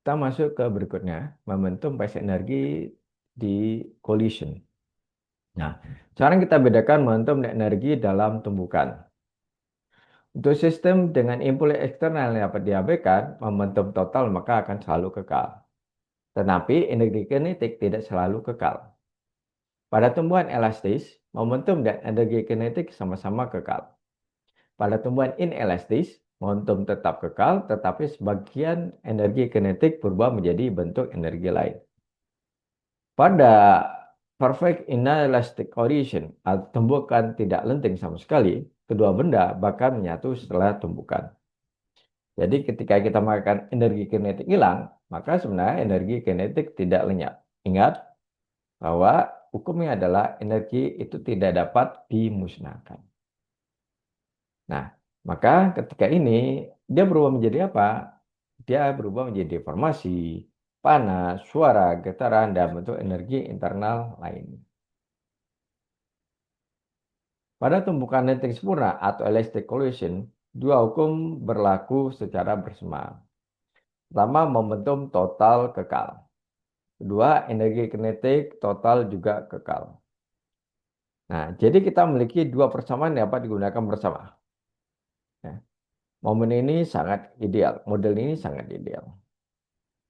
Kita masuk ke berikutnya, momentum phase energi di collision. Nah, sekarang kita bedakan momentum dan energi dalam tumbukan. Untuk sistem dengan impuls eksternal yang dapat diabaikan, momentum total maka akan selalu kekal. Tetapi energi kinetik tidak selalu kekal. Pada tumbuhan elastis, momentum dan energi kinetik sama-sama kekal. Pada tumbuhan inelastis, momentum tetap kekal, tetapi sebagian energi kinetik berubah menjadi bentuk energi lain. Pada perfect inelastic collision atau tumbukan tidak lenting sama sekali, kedua benda bahkan menyatu setelah tumbukan. Jadi ketika kita mengatakan energi kinetik hilang, maka sebenarnya energi kinetik tidak lenyap. Ingat bahwa hukumnya adalah energi itu tidak dapat dimusnahkan. Nah, maka ketika ini dia berubah menjadi apa? Dia berubah menjadi deformasi, panas, suara, getaran, dan bentuk energi internal lainnya. Pada tumbukan lenting sempurna atau elastic collision, dua hukum berlaku secara bersamaan. Pertama, momentum total kekal. Kedua, energi kinetik total juga kekal. Nah, jadi kita memiliki dua persamaan yang dapat digunakan bersama. Ya, momen ini sangat ideal, model ini sangat ideal.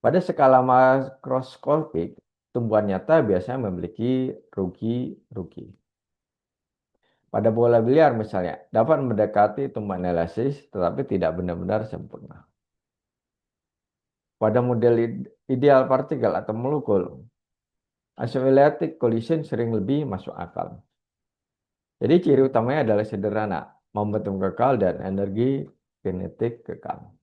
Pada skala makroskopik, tumbuhan nyata biasanya memiliki rugi-rugi. Pada bola biliar misalnya, dapat mendekati tumbuhan elastis tetapi tidak benar-benar sempurna. Pada model ideal partikel atau molekul, isoelectric collision sering lebih masuk akal. Jadi ciri utamanya adalah sederhana, momentum kekal dan energi kinetik kekal.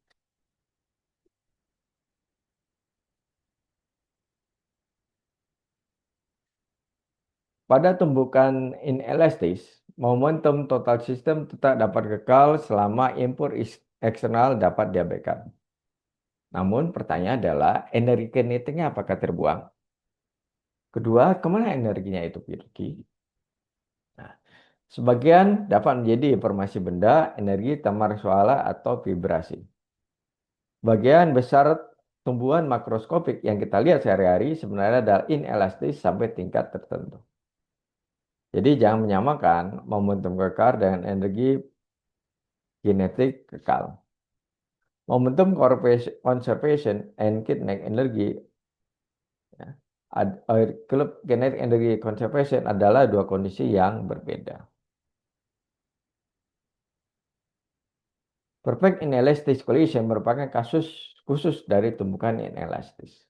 Pada tumbukan inelastis, momentum total sistem tetap dapat kekal selama input eksternal dapat diabaikan. Namun pertanyaan adalah energi kinetiknya apakah terbuang? Kedua, kemana energinya itu pergi? Nah, sebagian dapat menjadi informasi benda, energi, tamar suara, atau vibrasi. Bagian besar tumbuhan makroskopik yang kita lihat sehari-hari sebenarnya adalah inelastis sampai tingkat tertentu. Jadi jangan menyamakan momentum kekal dengan energi kinetik kekal. Momentum conservation and kinetic energy, ya, kinetic energy conservation adalah dua kondisi yang berbeda. Perfect inelastic collision merupakan kasus khusus dari tumbukan inelastis.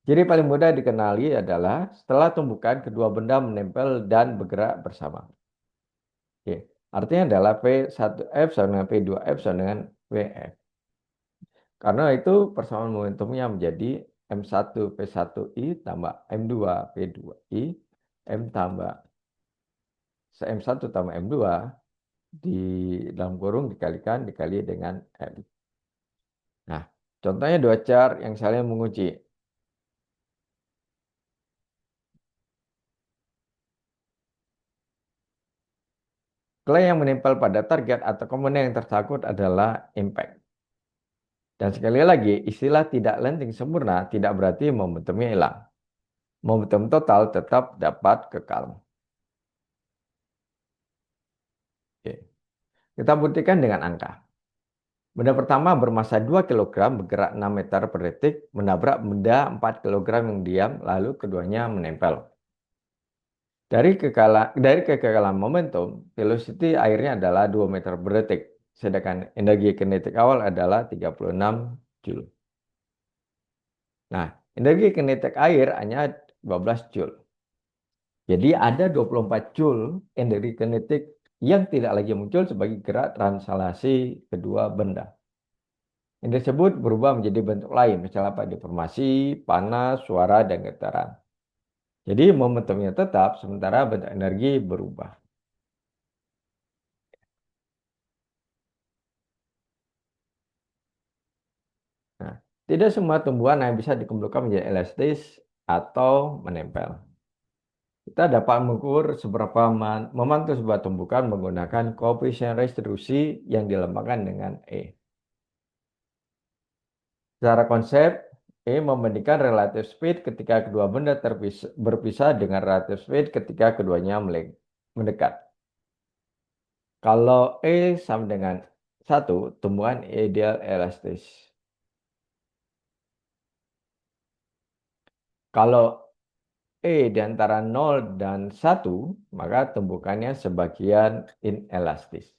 Ciri paling mudah dikenali adalah setelah tumbukan kedua benda menempel dan bergerak bersama. Oke. Artinya adalah P1F sama dengan P2F sama dengan WF. Karena itu persamaan momentumnya menjadi M1 P1I tambah M2 P2I, M tambah M1 tambah M2 di dalam kurung dikali dengan M. Nah, contohnya dua char yang saling menguji. Clay yang menempel pada target atau komponen yang tersangkut adalah impact. Dan sekali lagi, istilah tidak landing sempurna tidak berarti momentumnya hilang. Momentum total tetap dapat kekal. Oke. Kita buktikan dengan angka. Benda pertama bermasa 2 kg bergerak 6 meter per detik, menabrak benda 4 kg yang diam, lalu keduanya menempel. Dari kekekalan momentum, velocity airnya adalah 2 meter per detik, sedangkan energi kinetik awal adalah 36 joule. Nah, energi kinetik air hanya 12 joule. Jadi ada 24 joule energi kinetik yang tidak lagi muncul sebagai gerak translasi kedua benda. Yang tersebut berubah menjadi bentuk lain, misalnya apa? Deformasi, panas, suara, dan getaran. Jadi momentumnya tetap, sementara bentuk energi berubah. Nah, tidak semua tumbuhan yang bisa dikumpulkan menjadi elastis atau menempel. Kita dapat mengukur seberapa memantau sebuah tumbukan menggunakan koefisien restitusi yang dilambangkan dengan E. Secara konsep, membandingkan relative speed ketika kedua benda berpisah dengan relative speed ketika keduanya mendekat. Kalau sama dengan satu, tumbuhan ideal elastis. Kalau di antara nol dan satu, maka tumbukannya sebagian inelastis.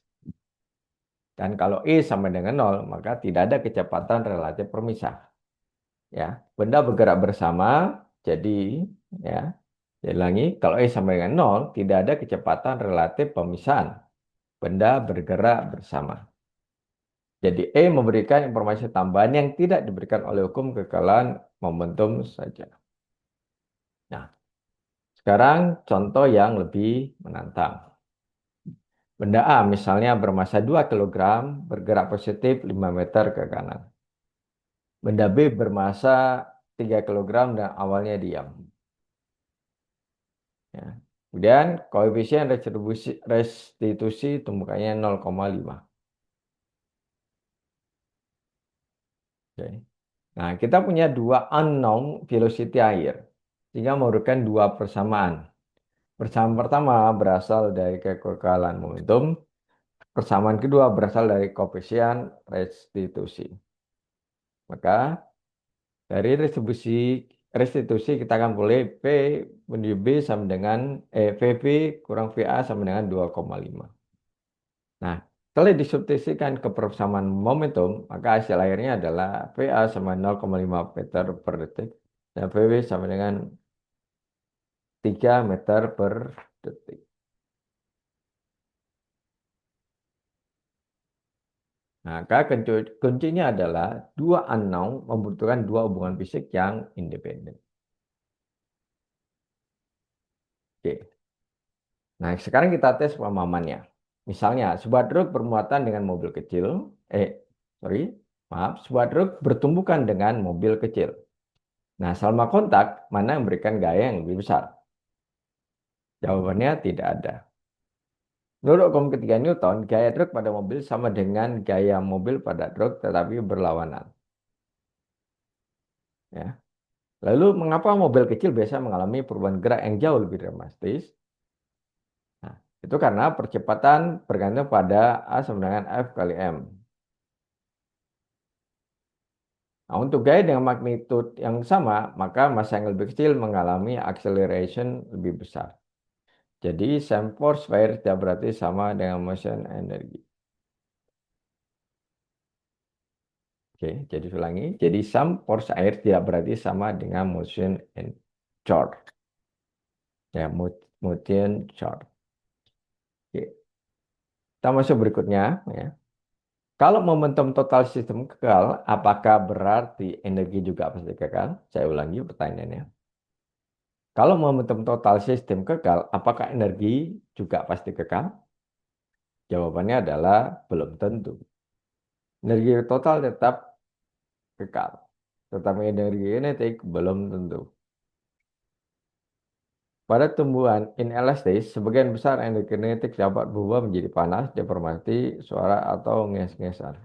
Dan kalau sama dengan nol, maka tidak ada kecepatan relatif permisah. Ya, benda bergerak bersama, jadi ya, saya ulangi, kalau sama dengan nol, tidak ada kecepatan relatif pemisahan. Benda bergerak bersama. Jadi memberikan informasi tambahan yang tidak diberikan oleh hukum kekalahan momentum saja. Nah, sekarang contoh yang lebih menantang. Benda A misalnya bermasa 2 kilogram bergerak positif 5 meter ke kanan. Benda B bermasa 3 kilogram dan awalnya diam. Ya. Kemudian koefisien restitusi tumbukannya 0,5. Oke. Nah, kita punya dua unknown velocity air, sehingga memerlukan dua persamaan. Persamaan pertama berasal dari kekekalan momentum, persamaan kedua berasal dari koefisien restitusi. Maka dari restitusi kita akan boleh P menuju B sama dengan VB kurang VA sama dengan 2,5. Nah, kalau disubstitusikan ke persamaan momentum, maka hasil akhirnya adalah VA sama 0,5 meter per detik dan VB sama dengan 3 meter per detik. Nah, maka kuncinya adalah dua unknown membutuhkan dua hubungan fisik yang independen. Oke. Nah, sekarang kita tes pemahamannya. Misalnya, sebuah truk bermuatan dengan mobil kecil, sorry, maaf, sebuah truk bertumbukan dengan mobil kecil. Nah, selama kontak, mana yang memberikan gaya yang lebih besar? Jawabannya tidak ada. Menurut hukum ketiga Newton, gaya truk pada mobil sama dengan gaya mobil pada truk, tetapi berlawanan. Ya. Lalu, mengapa mobil kecil biasa mengalami perubahan gerak yang jauh lebih dramatis? Nah, itu karena percepatan bergantung pada A sama dengan F kali M. Nah, untuk gaya dengan magnitude yang sama, maka massa yang lebih kecil mengalami acceleration lebih besar. Jadi, same force per tidak berarti sama dengan motion energy. Oke, jadi ulangi. Jadi, sum force air tidak berarti sama dengan motion and charge. Ya, motion charge. Oke, kita masuk berikutnya. Ya. Kalau momentum total sistem kekal, apakah berarti energi juga pasti kekal? Saya ulangi pertanyaannya. Kalau momentum total sistem kekal, apakah energi juga pasti kekal? Jawabannya adalah belum tentu. Energi total tetap kekal, tetapi energi kinetik belum tentu. Pada tumbuhan inelastis, sebagian besar energi kinetik dapat berubah menjadi panas, deformasi, suara, atau nges-ngesan.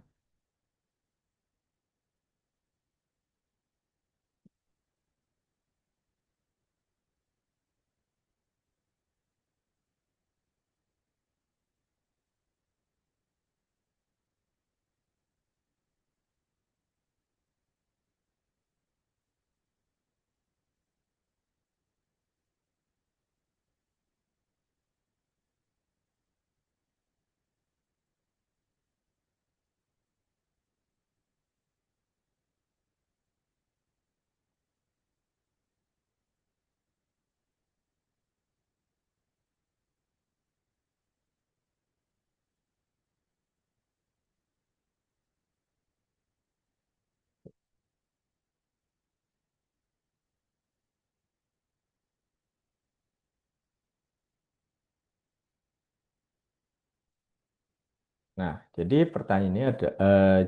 Nah, jadi pertanyaannya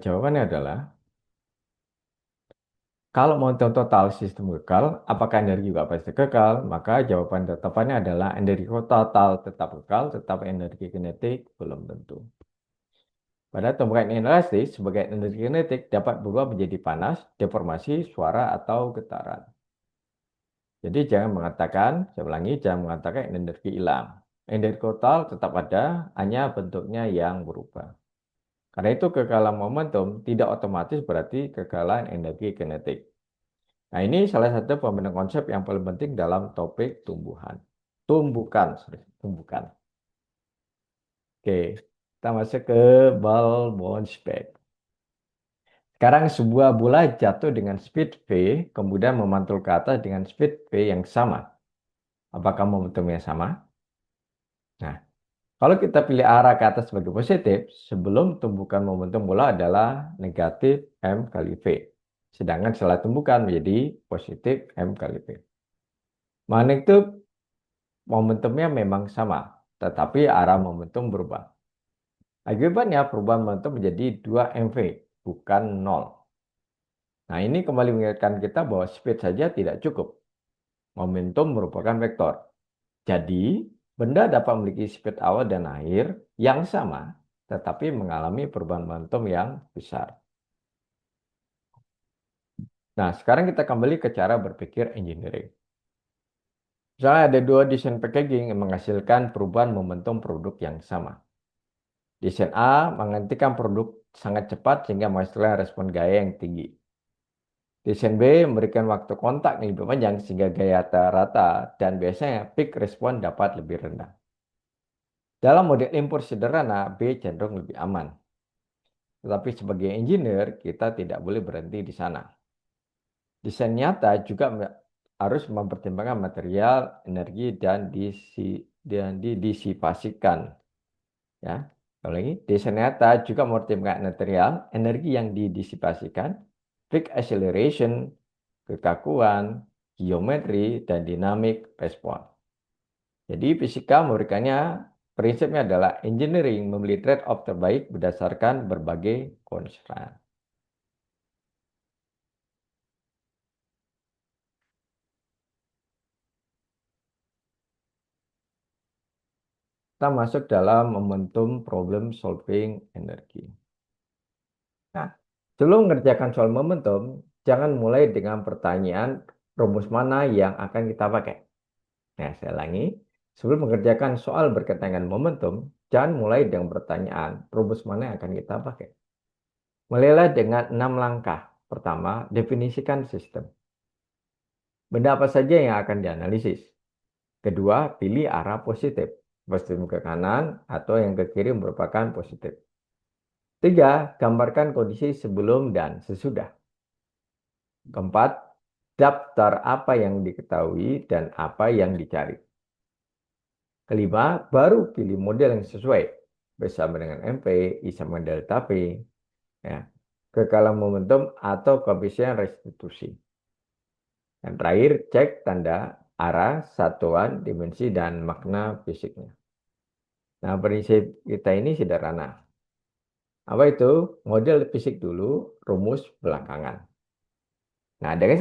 jawabannya adalah, kalau momentum total sistem kekal, apakah energi juga pasti kekal? Maka jawaban tetapannya adalah energi total tetap kekal, tetapi energi kinetik belum tentu. Pada tumbukan inelastis, sebagai energi kinetik dapat berubah menjadi panas, deformasi, suara, atau getaran. Jadi jangan mengatakan, saya ulangi, jangan mengatakan energi hilang. Energi total tetap ada, hanya bentuknya yang berubah. Karena itu kekalahan momentum tidak otomatis berarti kekalahan energi kinetik. Nah, ini salah satu pembentuk konsep yang paling penting dalam topik tumbuhan. Tumbukan, sorry, tumbukan. Oke, kita masuk ke ball bounce back. Sekarang sebuah bola jatuh dengan speed v, kemudian memantul ke atas dengan speed v yang sama. Apakah momentumnya sama? Nah, kalau kita pilih arah ke atas sebagai positif, sebelum tumbukan momentum bola adalah negatif m kali v. Sedangkan setelah tumbukan menjadi positif m kali v. Magnitudo momentumnya memang sama, tetapi arah momentum berubah. Akibatnya perubahan momentum menjadi 2mv, bukan 0. Nah, ini kembali mengingatkan kita bahwa speed saja tidak cukup. Momentum merupakan vektor. Jadi, benda dapat memiliki speed awal dan akhir yang sama, tetapi mengalami perubahan momentum yang besar. Nah, sekarang kita kembali ke cara berpikir engineering. Misalnya ada dua desain packaging yang menghasilkan perubahan momentum produk yang sama. Desain A menghentikan produk sangat cepat sehingga menghasilkan respon gaya yang tinggi. Desain B memberikan waktu kontak yang lebih panjang sehingga gaya rata dan biasanya peak respon dapat lebih rendah. Dalam model impor sederhana, B cenderung lebih aman. Tetapi sebagai engineer, kita tidak boleh berhenti di sana. Desain nyata juga harus mempertimbangkan material, energi, dan didisipasikan. Ya, kalau lagi, desain nyata juga mempertimbangkan material, energi yang didisipasikan, peak acceleration, kekakuan, geometri, dan dinamik respon. Jadi fisika memberikannya prinsipnya adalah engineering memilih trade-off terbaik berdasarkan berbagai constraint. Kita masuk dalam momentum problem solving energi. Nah, sebelum mengerjakan soal momentum, jangan mulai dengan pertanyaan rumus mana yang akan kita pakai. Nah, saya ulangi. Sebelum mengerjakan soal berkaitan dengan momentum, jangan mulai dengan pertanyaan rumus mana yang akan kita pakai. Mulailah dengan 6 langkah. Pertama, definisikan sistem. Benda apa saja yang akan dianalisis. Kedua, pilih arah positif. Positif ke kanan atau yang ke kiri merupakan positif. Tiga, gambarkan kondisi sebelum dan sesudah. Keempat, daftar apa yang diketahui dan apa yang dicari. Kelima, baru pilih model yang sesuai. Bersama dengan MP, I sama delta P. Ya. Kekalahan momentum atau koefisien restitusi. Dan terakhir, cek tanda arah, satuan, dimensi, dan makna fisiknya. Nah, prinsip kita ini sederhana. Apa itu? Model fisik dulu, rumus belakangan. Nah, dengan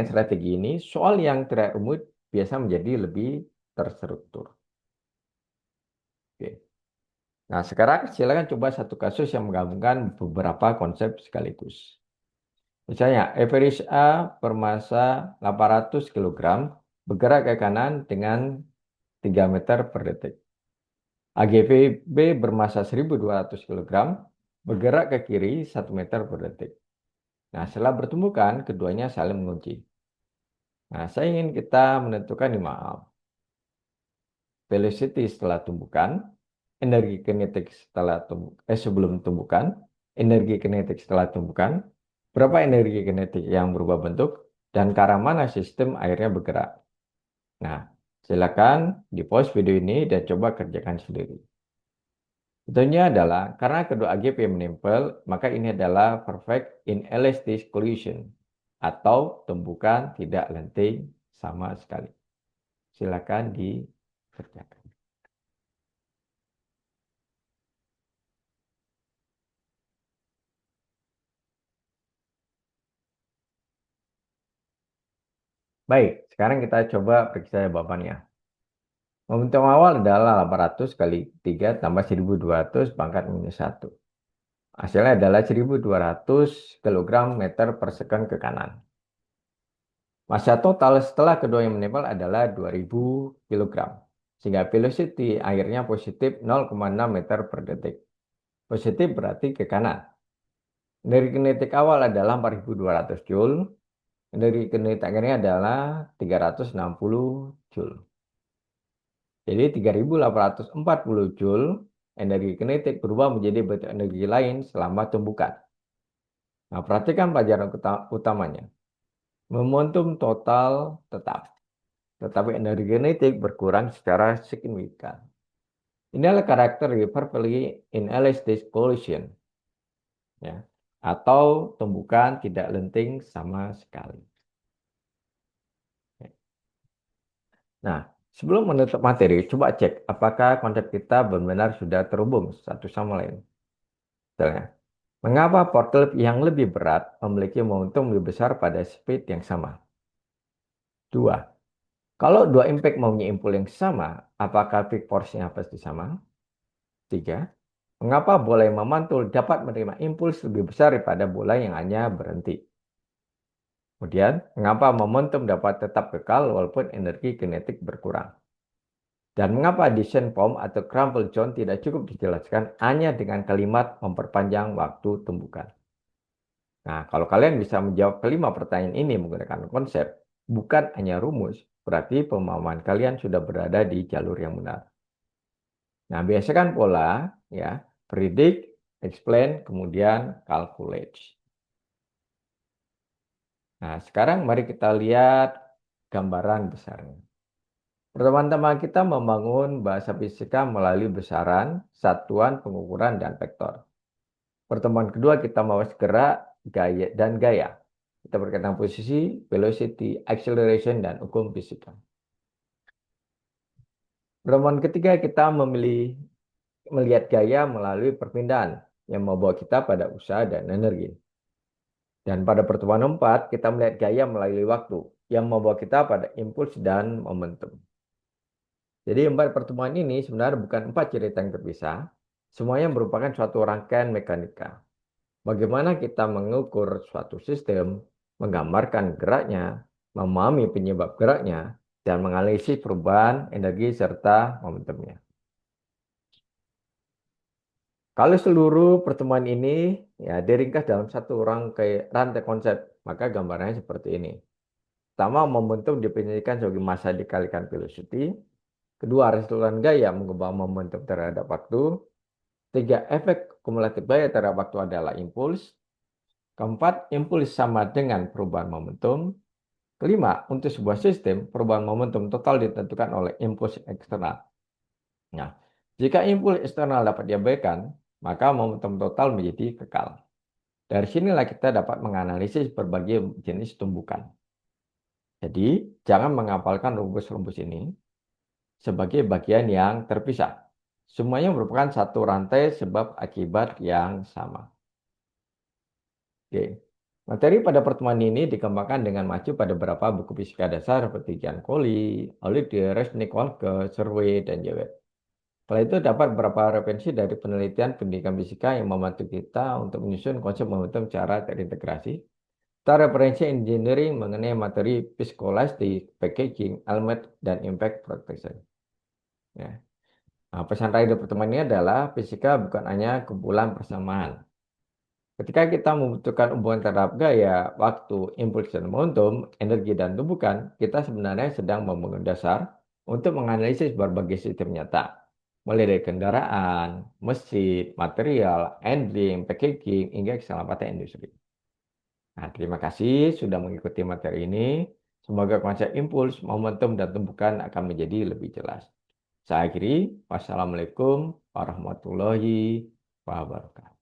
strategi ini, soal yang tidak rumit biasa menjadi lebih terstruktur. Oke. Nah, sekarang silakan coba satu kasus yang menggabungkan beberapa konsep sekaligus. Misalnya, average A bermasa 800 kg bergerak ke kanan dengan 3 meter per detik. AGV B bermasa 1.200 kg bergerak ke kiri 1 meter per detik. Nah, setelah bertumbukan, keduanya saling mengunci. Nah, saya ingin kita menentukan 5 hal. Velocity setelah tumbukan, energi kinetik sebelum tumbukan, energi kinetik setelah tumbukan, berapa energi kinetik yang berubah bentuk, dan ke arah mana sistem akhirnya bergerak. Nah, silakan di pause video ini dan coba kerjakan sendiri. Tentunya adalah karena kedua AGP menempel, maka ini adalah perfect inelastic collision atau tumbukan tidak lenting sama sekali. Silakan dikerjakan. Baik, sekarang kita coba periksa jawabannya. Momentum awal adalah 800 kali 3 tambah 1.200 pangkat minus 1. Hasilnya adalah 1.200 kilogram meter per second ke kanan. Massa total setelah keduanya menempel adalah 2.000 kilogram. Sehingga velocity akhirnya positif 0,6 meter per detik. Positif berarti ke kanan. Energi kinetik awal adalah 4.200 Joule. Energi kinetik akhirnya adalah 360 Joule. Jadi 3.840 Joule energi kinetik berubah menjadi bentuk energi lain selama tumbukan. Nah, perhatikan pelajaran utamanya. Momentum total tetap, tetapi energi kinetik berkurang secara signifikan. Inilah karakter hyperbolic inelastic collision, ya, atau tumbukan tidak lenting sama sekali. Nah, sebelum menutup materi, coba cek apakah konsep kita benar-benar sudah terhubung satu sama lain. Misalnya, mengapa portal yang lebih berat memiliki momentum lebih besar pada speed yang sama? Dua, kalau dua impact mempunyai impul yang sama, apakah peak force-nya pasti sama? Tiga, mengapa bola yang memantul dapat menerima impuls lebih besar daripada bola yang hanya berhenti? Kemudian, mengapa momentum dapat tetap kekal walaupun energi kinetik berkurang? Dan mengapa descent form atau crumple zone tidak cukup dijelaskan hanya dengan kalimat memperpanjang waktu tumbukan? Nah, kalau kalian bisa menjawab kelima pertanyaan ini menggunakan konsep, bukan hanya rumus, berarti pemahaman kalian sudah berada di jalur yang benar. Nah, biasakan pola, ya, predict, explain, kemudian calculate. Nah, sekarang mari kita lihat gambaran besarnya. Pertemuan-teman kita membangun bahasa fisika melalui besaran, satuan pengukuran, dan vektor. Pertemuan kedua kita membahas gerak, gaya, dan gaya. Kita berkaitan posisi, velocity, acceleration, dan hukum fisika. Pertemuan ketiga kita melihat gaya melalui perpindahan yang membawa kita pada usaha dan energi. Dan pada pertemuan 4 kita melihat gaya melalui waktu yang membawa kita pada impuls dan momentum. Jadi 4 pertemuan ini sebenarnya bukan 4 cerita yang terpisah. Semuanya merupakan suatu rangkaian mekanika. Bagaimana kita mengukur suatu sistem, menggambarkan geraknya, memahami penyebab geraknya, dan menganalisis perubahan energi serta momentumnya. Kalau seluruh pertemuan ini ya diringkas dalam satu rantai konsep, maka gambarannya seperti ini. Pertama, momentum definisikan sebagai massa dikalikan velocity. Kedua, resultan gaya mengubah momentum terhadap waktu. Tiga, efek kumulatif gaya terhadap waktu adalah impuls. Keempat, impuls sama dengan perubahan momentum. Kelima, untuk sebuah sistem, perubahan momentum total ditentukan oleh impuls eksternal. Nah, jika impuls eksternal dapat diabaikan, maka momentum total menjadi kekal. Dari sinilah kita dapat menganalisis berbagai jenis tumbukan. Jadi, jangan menghafalkan rumus-rumus ini sebagai bagian yang terpisah. Semuanya merupakan satu rantai sebab akibat yang sama. Oke. Materi pada pertemuan ini dikembangkan dengan maju pada beberapa buku fisika dasar seperti Giancoli, Holliday, Resnick, Walker, Survey, dan Jewett. Setelah itu dapat beberapa referensi dari penelitian pendidikan fisika yang membantu kita untuk menyusun konsep momentum secara terintegrasi. Kita referensi engineering mengenai materi viscoelastic, packaging, element, dan impact protection. Ya. Nah, pesan dari pertemuan ini adalah fisika bukan hanya kumpulan persamaan. Ketika kita membutuhkan hubungan terhadap gaya, waktu, impuls, dan momentum, energi, dan tumbukan, kita sebenarnya sedang membangun dasar untuk menganalisis berbagai sistem nyata. Mulai dari kendaraan, mesin, material, handling, packaging, hingga keselamatan industri. Nah, terima kasih sudah mengikuti materi ini. Semoga konsep impuls, momentum, dan tumbukan akan menjadi lebih jelas. Saya akhiri. Wassalamualaikum warahmatullahi wabarakatuh.